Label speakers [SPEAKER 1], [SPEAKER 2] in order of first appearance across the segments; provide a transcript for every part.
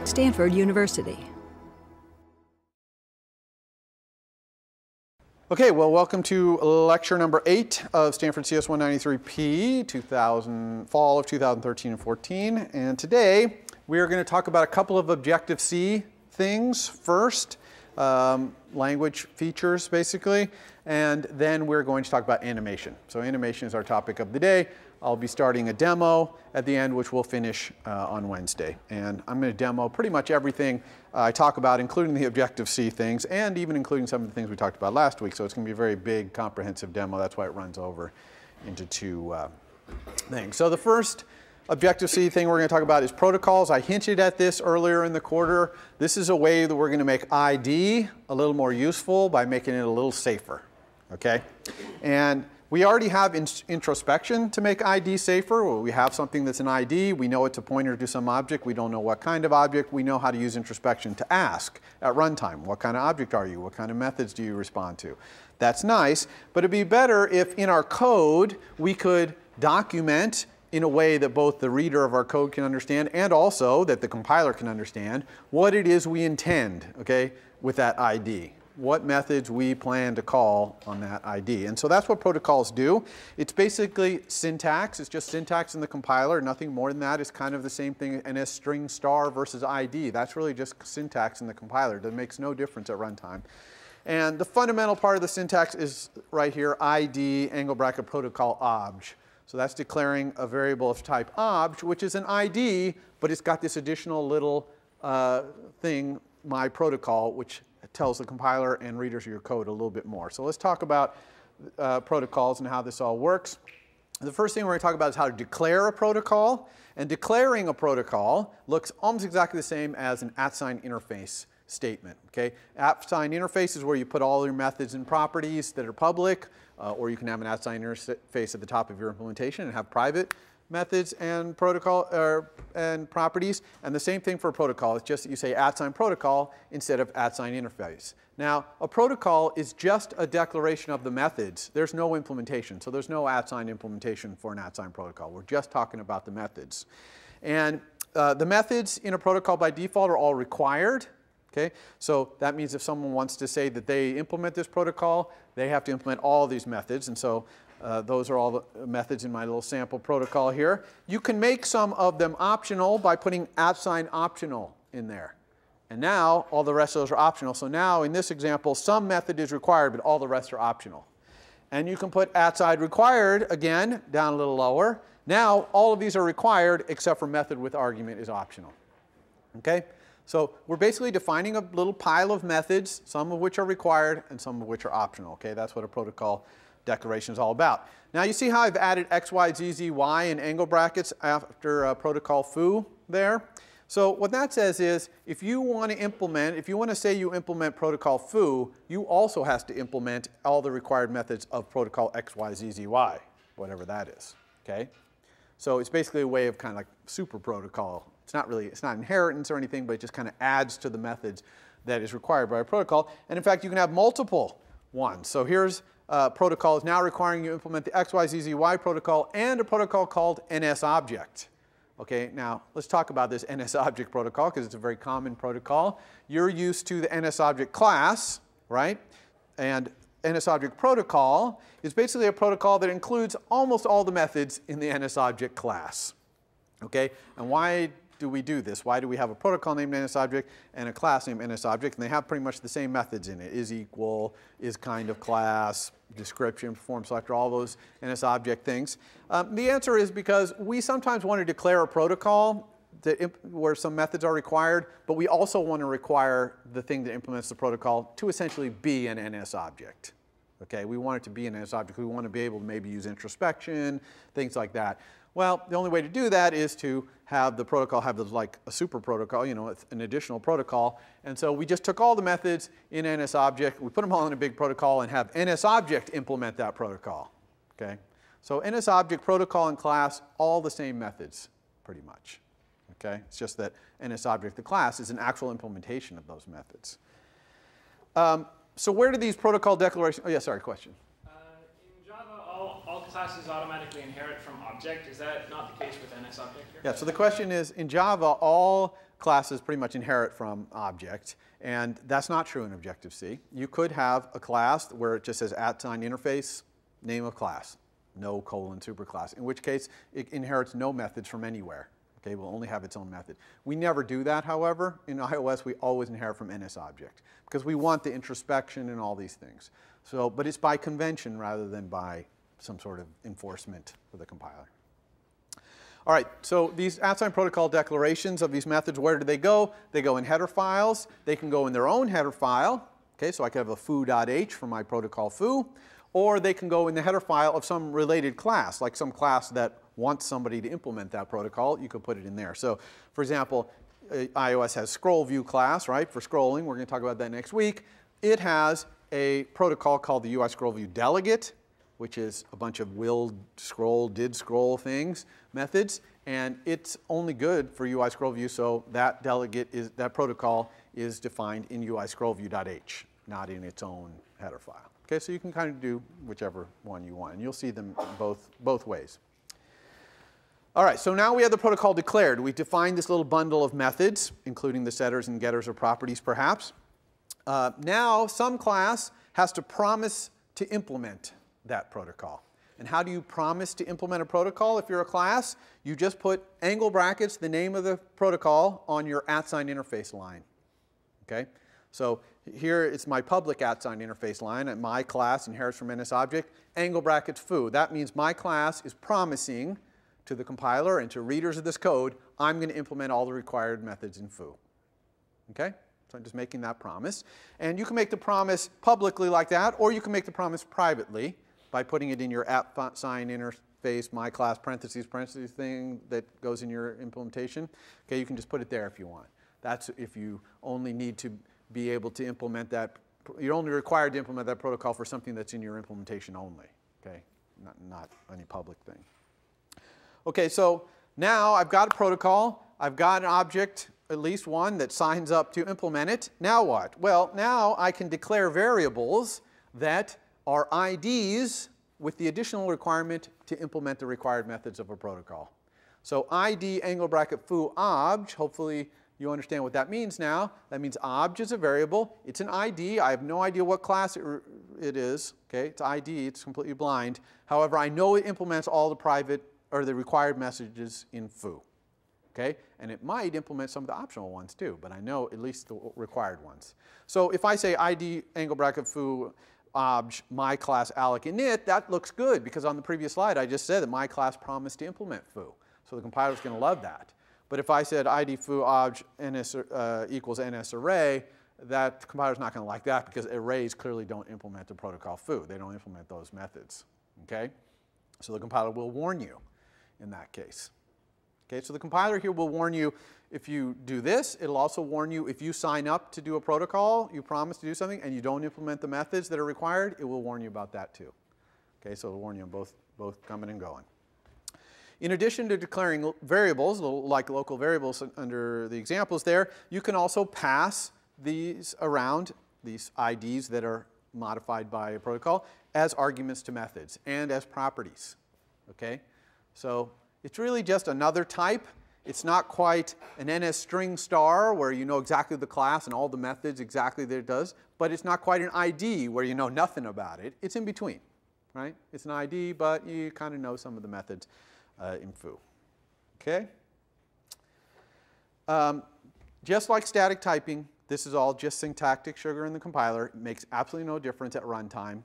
[SPEAKER 1] Stanford University.
[SPEAKER 2] Okay, well, welcome to lecture number 8 of Stanford CS 193P, fall of 2013 and 14. And today, we're going to talk about a couple of Objective-C things first, language features, basically, and then we're going to talk about animation. So animation is our topic of the day. I'll be starting a demo at the end, which we'll finish on Wednesday. And I'm going to demo pretty much everything I talk about, including the Objective-C things, and even including some of the things we talked about last week. So it's going to be a very big, comprehensive demo. That's why it runs over into two things. So the first Objective-C thing we're going to talk about is protocols. I hinted at this earlier in the quarter. This is a way that we're going to make ID a little more useful by making it a little safer. Okay? And we already have introspection to make ID safer. Well, we have something that's an ID. We know it's a pointer to some object. We don't know what kind of object. We know how to use introspection to ask at runtime, what kind of object are you? What kind of methods do you respond to? That's nice, but it'd be better if in our code we could document in a way that both the reader of our code can understand and also that the compiler can understand what it is we intend, okay, with that ID. What methods we plan to call on that ID. And so that's what protocols do. It's basically syntax. It's just syntax in the compiler. Nothing more than that. It's kind of the same thing as string star versus ID. That's really just syntax in the compiler. That makes no difference at runtime. And the fundamental part of the syntax is right here, ID, angle bracket, protocol, obj. So that's declaring a variable of type obj, which is an ID, but it's got this additional little thing, my protocol, which tells the compiler and readers of your code a little bit more. So let's talk about protocols and how this all works. The first thing we're going to talk about is how to declare a protocol. And declaring a protocol looks almost exactly the same as an @sign interface statement. Okay? @sign interface is where you put all your methods and properties that are public, or you can have an @sign interface at the top of your implementation and have private methods and protocol and properties. And the same thing for a protocol. It's just that you say @sign protocol instead of @sign interface. Now, a protocol is just a declaration of the methods. There's no implementation. So there's no @sign implementation for an @sign protocol. We're just talking about the methods. And the methods in a protocol by default are all required. Okay? So that means if someone wants to say that they implement this protocol, they have to implement all these methods. And so those are all the methods in my little sample protocol here. You can make some of them optional by putting @sign optional in there. And now all the rest of those are optional. So now in this example, some method is required, but all the rest are optional. And you can put @sign required again, down a little lower. Now all of these are required except for method with argument is optional. Okay? So we're basically defining a little pile of methods, some of which are required and some of which are optional. Okay? That's what a protocol declaration is all about. Now you see how I've added x, y, z, z, y in angle brackets after protocol foo there? So what that says is if you want to implement, if you want to say you implement protocol foo, you also have to implement all the required methods of protocol x, y, z, z, y, whatever that is. Okay? So it's basically a way of kind of like super protocol. It's not really, it's not inheritance or anything, but it just kind of adds to the methods that is required by a protocol. And in fact, you can have multiple ones. So here's protocol is now requiring you implement the XYZZY protocol and a protocol called NSObject. Okay, now let's talk about this NSObject protocol because it's a very common protocol. You're used to the NSObject class, right? And NSObject protocol is basically a protocol that includes almost all the methods in the NSObject class. Okay, and why do we do this? Why do we have a protocol named NSObject and a class named NSObject? And they have pretty much the same methods in it. Is equal, is kind of class, description, perform selector, all those NSObject things. The answer is because we sometimes want to declare a protocol where some methods are required, but we also want to require the thing that implements the protocol to essentially be an NSObject. Okay, we want it to be an NSObject. We want to be able to maybe use introspection, things like that. Well, the only way to do that is to have the protocol have like a super protocol, you know, it's an additional protocol. And so we just took all the methods in NSObject, we put them all in a big protocol and have NSObject implement that protocol. Okay? So NSObject protocol and class, all the same methods, pretty much. Okay? It's just that NSObject, the class, is an actual implementation of those methods. So where do these protocol declarations, oh yeah, sorry, question.
[SPEAKER 3] In Java, all classes automatically inherit from object. Is that not the case with NSObject here?
[SPEAKER 2] Yeah, so the question is, in Java, all classes pretty much inherit from object, and that's not true in Objective-C. You could have a class where it just says @interface, name of class, no : superclass, in which case it inherits no methods from anywhere. Okay, it will only have its own method. We never do that, however. In iOS, we always inherit from NSObject because we want the introspection and all these things. So, but it's by convention rather than by some sort of enforcement for the compiler. All right, so these @protocol declarations of these methods, where do they go? They go in header files. They can go in their own header file. Okay, so I could have a foo.h for my protocol foo. Or they can go in the header file of some related class, like some class that wants somebody to implement that protocol. You could put it in there. So, for example, iOS has scroll view class, right, for scrolling. We're going to talk about that next week. It has a protocol called the UI scroll view delegate, which is a bunch of will scroll, did scroll things, methods, and it's only good for UI scroll view, so that delegate is, that protocol is defined in UI scroll view.h, not in its own header file. Okay, so you can kind of do whichever one you want, and you'll see them both ways. All right, so now we have the protocol declared. We defined this little bundle of methods, including the setters and getters of properties, perhaps. Now, some class has to promise to implement that protocol. And how do you promise to implement a protocol if you're a class? You just put angle brackets, the name of the protocol, on your @interface line. Okay? So here it's my public @interface line, and my class inherits from NSObject, angle brackets foo. That means my class is promising to the compiler and to readers of this code, I'm going to implement all the required methods in foo. Okay? So I'm just making that promise. And you can make the promise publicly like that, or you can make the promise privately by putting it in your @interface, my class, parentheses thing that goes in your implementation. Okay, you can just put it there if you want. That's if you only need to be able to implement that. You're only required to implement that protocol for something that's in your implementation only. Okay, not any public thing. Okay, so now I've got a protocol. I've got an object, at least one, that signs up to implement it. Now what? Well, now I can declare variables that are IDs with the additional requirement to implement the required methods of a protocol. So ID angle bracket foo obj, hopefully you understand what that means now. That means obj is a variable. It's an ID. I have no idea what class it is. Okay, it's ID. It's completely blind. However, I know it implements all the private or the required messages in foo. Okay, and it might implement some of the optional ones too, but I know at least the required ones. So if I say ID angle bracket foo obj my class alloc init, that looks good because on the previous slide I just said that my class promised to implement foo. So the compiler's going to love that. But if I said ID foo obj ns equals ns array, that compiler's not going to like that because arrays clearly don't implement the protocol foo. They don't implement those methods. Okay, so the compiler will warn you in that case. Okay, so the compiler here will warn you if you do this. It'll also warn you if you sign up to do a protocol, you promise to do something, and you don't implement the methods that are required, it will warn you about that too. Okay, so it'll warn you on both coming and going. In addition to declaring variables, like local variables under the examples there, you can also pass these around, these IDs that are modified by a protocol, as arguments to methods and as properties. Okay? So it's really just another type. It's not quite an NS string star where you know exactly the class and all the methods exactly that it does, but it's not quite an ID where you know nothing about it. It's in between, right? It's an ID, but you kind of know some of the methods in foo. Okay? Just like static typing, this is all just syntactic sugar in the compiler. It makes absolutely no difference at runtime.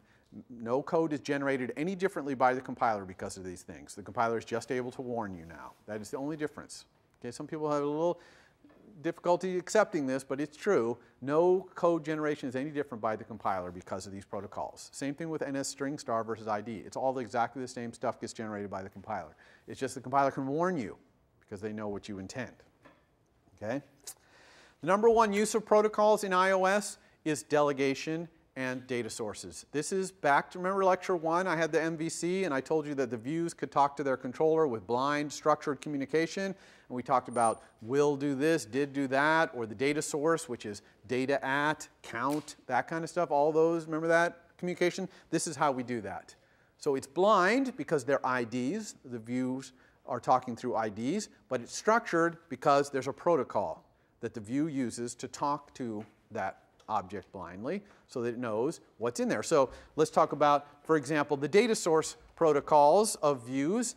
[SPEAKER 2] No code is generated any differently by the compiler because of these things. The compiler is just able to warn you now. That is the only difference. Okay, some people have a little difficulty accepting this, but it's true. No code generation is any different by the compiler because of these protocols. Same thing with NS string star versus ID. It's all exactly the same stuff gets generated by the compiler. It's just the compiler can warn you because they know what you intend. Okay? The number one use of protocols in iOS is delegation and data sources. This is back to, remember lecture 1, I had the MVC and I told you that the views could talk to their controller with blind structured communication. And we talked about will do this, did do that, or the data source, which is data at, count, that kind of stuff. All those, remember that communication? This is how we do that. So it's blind because they're IDs. The views are talking through IDs, but it's structured because there's a protocol. that the view uses to talk to that object blindly so that it knows what's in there. So let's talk about, for example, the data source protocols of views.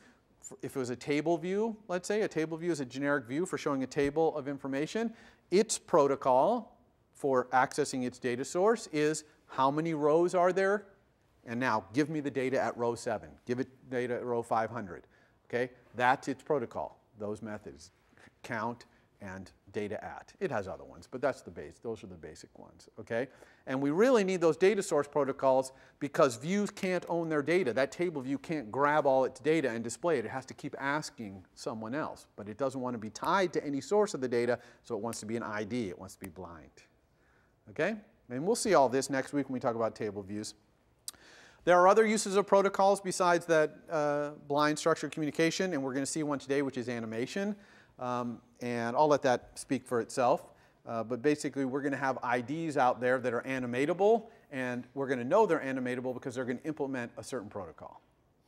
[SPEAKER 2] If it was a table view, let's say, a table view is a generic view for showing a table of information. Its protocol for accessing its data source is how many rows are there? And now give me the data at row 7. Give it data at row 500. Okay? That's its protocol, those methods. Count and data at. It has other ones, but that's the base. Those are the basic ones, okay? And we really need those data source protocols because views can't own their data. That table view can't grab all its data and display it. It has to keep asking someone else, but it doesn't want to be tied to any source of the data, so it wants to be an ID. It wants to be blind, okay? And we'll see all this next week when we talk about table views. There are other uses of protocols besides that blind structured communication, and we're going to see one today, which is animation. And I'll let that speak for itself. But basically, we're going to have IDs out there that are animatable, and we're going to know they're animatable because they're going to implement a certain protocol.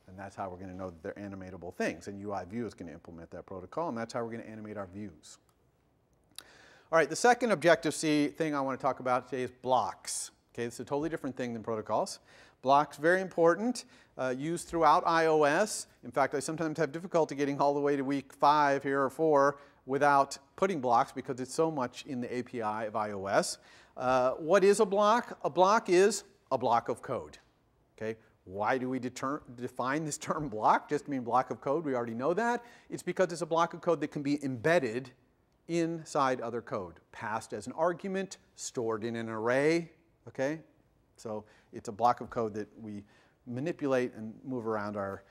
[SPEAKER 2] And that's how we're going to know that they're animatable things. And UI View is going to implement that protocol, and that's how we're going to animate our views. All right, the second Objective-C thing I want to talk about today is blocks. Okay, it's a totally different thing than protocols. Blocks, very important, used throughout iOS. In fact, I sometimes have difficulty getting all the way to week 5 here or 4 without putting blocks because it's so much in the API of iOS. What is a block? A block is a block of code. Okay? Why do we define this term block? Just to mean block of code. We already know that. It's because it's a block of code that can be embedded inside other code, passed as an argument, stored in an array. Okay? So it's a block of code that we manipulate and move around our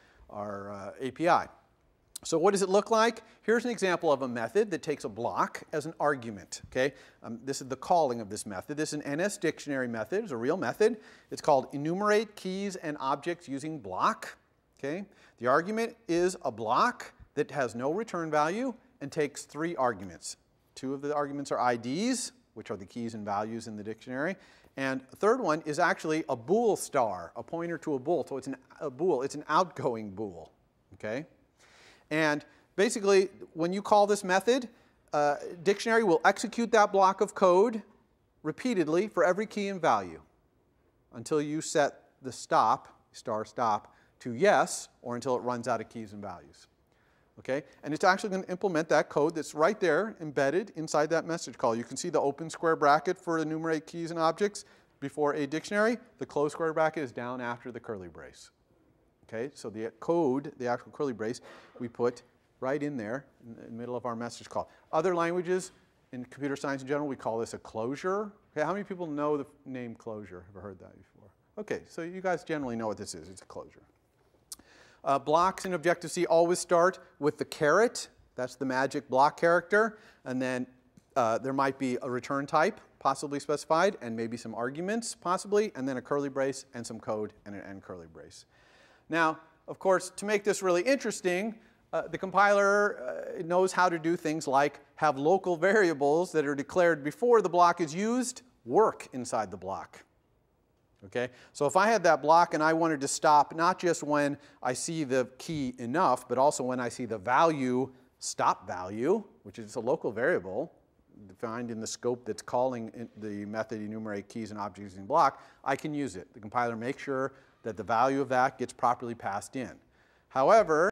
[SPEAKER 2] API. So what does it look like? Here's an example of a method that takes a block as an argument. Okay? This is the calling of this method. This is an NS dictionary method. It's a real method. It's called enumerate keys and objects using block. Okay? The argument is a block that has no return value and takes 3 arguments. 2 of the arguments are IDs, which are the keys and values in the dictionary. And the third one is actually a bool star, a pointer to a bool. So it's a bool. It's an outgoing bool. Okay? And basically, when you call this method, dictionary will execute that block of code repeatedly for every key and value until you set the stop, star stop, to yes, or until it runs out of keys and values. Okay? And it's actually going to implement that code that's right there embedded inside that message call. You can see the open square bracket for enumerate keys and objects before a dictionary. The closed square bracket is down after the curly brace. Okay? So the code, the actual curly brace, we put right in there in the middle of our message call. Other languages, in computer science in general, we call this a closure. Okay, how many people know the name closure? Ever heard that before? Okay, so you guys generally know what this is. It's a closure. Blocks in Objective-C always start with the caret. That's the magic block character. And then there might be a return type, possibly specified, and maybe some arguments, possibly, and then a curly brace and some code and an end curly brace. Now, of course, to make this really interesting, the compiler knows how to do things like have local variables that are declared before the block is used work inside the block. Okay? So if I had that block and I wanted to stop not just when I see the key enough, but also when I see the value, stop value, which is a local variable defined in the scope that's calling the method enumerate keys and objects using block, I can use it. The compiler makes sure that the value of that gets properly passed in. However,